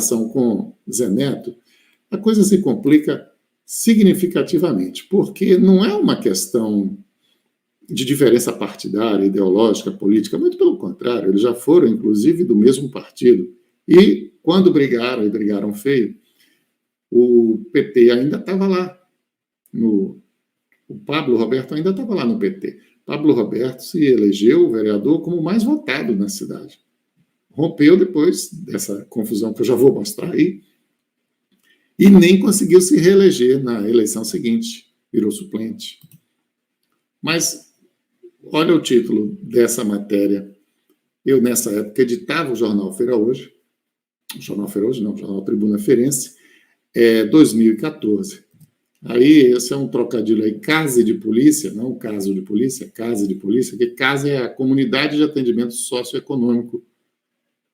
relação com Zé Neto, a coisa se complica significativamente, porque não é uma questão de diferença partidária, ideológica, política, muito pelo contrário, eles já foram, inclusive, do mesmo partido. E, quando brigaram, e brigaram feio, o PT ainda estava lá. O Pablo Roberto ainda estava lá no PT. Pablo Roberto se elegeu vereador como o mais votado na cidade. Rompeu depois dessa confusão que eu já vou mostrar aí, e nem conseguiu se reeleger na eleição seguinte, virou suplente. Mas olha o título dessa matéria. Eu, nessa época, editava o jornal Feira Hoje, o jornal Feira Hoje não, o jornal Tribuna Feirense, 2014. Aí, esse é um trocadilho aí, CASE de polícia, não caso de polícia, CASE de polícia, que CASE é a Comunidade de Atendimento Socioeconômico,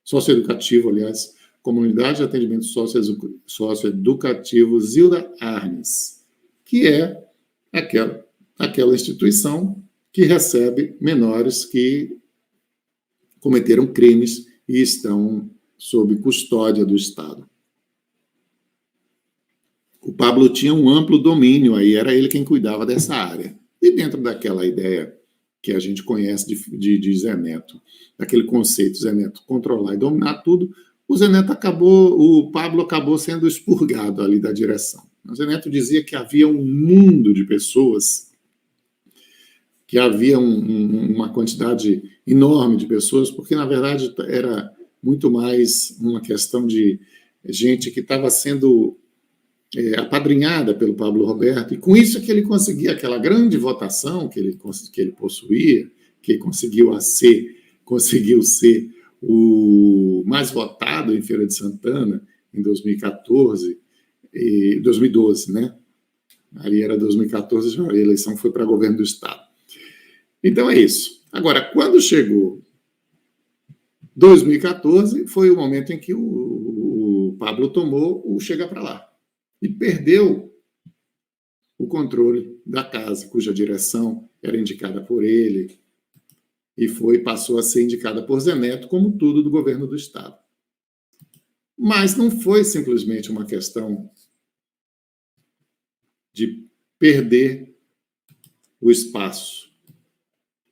Socioeducativo, aliás, Comunidade de Atendimento Socioeducativo Zilda Arnes, que é aquela instituição que recebe menores que cometeram crimes e estão sob custódia do Estado. O Pablo tinha um amplo domínio aí, era ele quem cuidava dessa área. E dentro daquela ideia que a gente conhece de Zé Neto, daquele conceito Zé Neto controlar e dominar tudo, o Pablo acabou sendo expurgado ali da direção. O Zé Neto dizia que havia um mundo de pessoas, que havia uma quantidade enorme de pessoas, porque, na verdade, era muito mais uma questão de gente que estava sendo apadrinhada pelo Pablo Roberto, e com isso que ele conseguia aquela grande votação que ele possuía, que conseguiu ser o mais votado em Feira de Santana em 2014 e 2012, né? Ali era 2014, a eleição foi para governo do Estado. Então é isso. Agora, quando chegou 2014, foi o momento em que o Pablo tomou o Chega para Lá e perdeu o controle da casa, cuja direção era indicada por ele e passou a ser indicada por Zé Neto, como tudo do governo do Estado. Mas não foi simplesmente uma questão de perder o espaço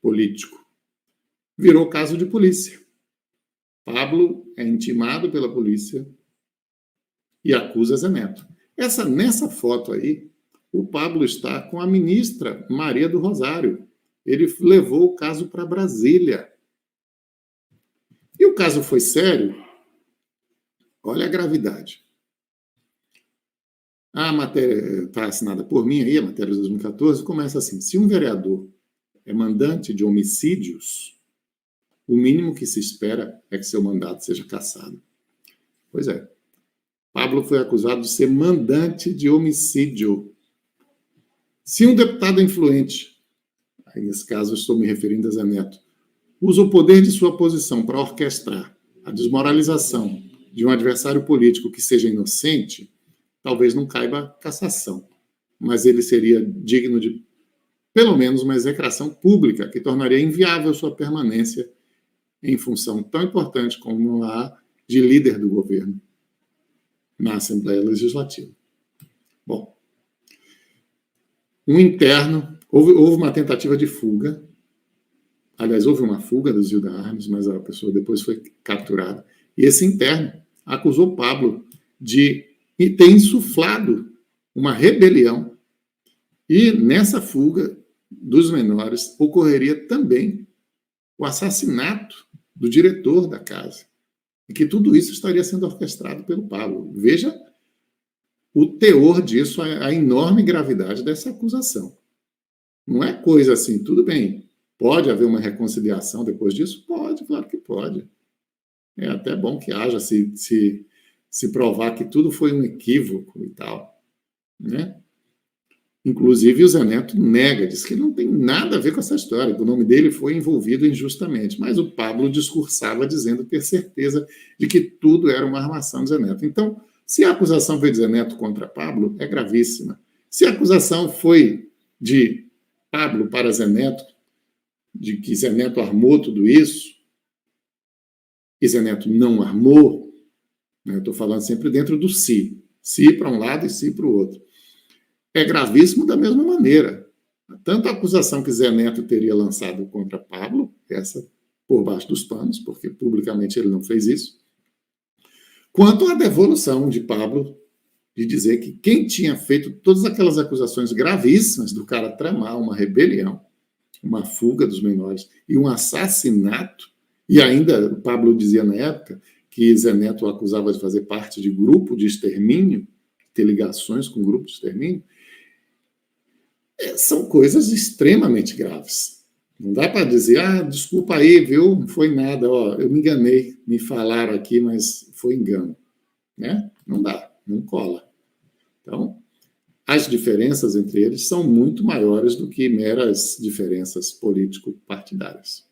político. Virou caso de polícia. Pablo é intimado pela polícia e acusa Zé Neto. Nessa foto aí, o Pablo está com a ministra Maria do Rosário. Ele levou o caso para Brasília. E o caso foi sério? Olha a gravidade. A matéria está assinada por mim aí, a matéria de 2014, começa assim: se um vereador é mandante de homicídios, o mínimo que se espera é que seu mandato seja cassado. Pois é. Pablo foi acusado de ser mandante de homicídio. Se um deputado influente, aí nesse caso eu estou me referindo a Zé Neto, usa o poder de sua posição para orquestrar a desmoralização de um adversário político que seja inocente, talvez não caiba cassação, mas ele seria digno de, pelo menos, uma execração pública que tornaria inviável sua permanência em função tão importante como a de líder do governo na Assembleia Legislativa. Bom, houve uma tentativa de fuga. Aliás, houve uma fuga do Zilda Arnes, mas a pessoa depois foi capturada. E esse interno acusou Pablo de ter insuflado uma rebelião. E nessa fuga dos menores ocorreria também o assassinato do diretor da casa. E que tudo isso estaria sendo orquestrado pelo Pablo. Veja o teor disso, a enorme gravidade dessa acusação. Não é coisa assim, tudo bem, pode haver uma reconciliação depois disso? Pode, claro que pode. É até bom que haja, se provar que tudo foi um equívoco e tal, né? Inclusive, o Zé Neto nega, diz que não tem nada a ver com essa história, que o nome dele foi envolvido injustamente. Mas o Pablo discursava dizendo ter certeza de que tudo era uma armação de Zé Neto. Então, se a acusação foi de Zé Neto contra Pablo, é gravíssima. Se a acusação foi de Pablo para Zé Neto, de que Zé Neto armou tudo isso, e Zé Neto não armou, né? Estou falando sempre dentro do si. Si para um lado e si para o outro. É gravíssimo da mesma maneira. Tanto a acusação que Zé Neto teria lançado contra Pablo, essa por baixo dos panos, porque publicamente ele não fez isso, quanto a devolução de Pablo de dizer que quem tinha feito todas aquelas acusações gravíssimas do cara tramar uma rebelião, uma fuga dos menores e um assassinato, e ainda o Pablo dizia na época que Zé Neto o acusava de fazer parte de grupo de extermínio, ter ligações com grupo de extermínio, são coisas extremamente graves. Não dá para dizer, desculpa aí, viu, não foi nada, eu me enganei, me falaram aqui, mas foi engano. Né? Não dá, não cola. Então, as diferenças entre eles são muito maiores do que meras diferenças político-partidárias.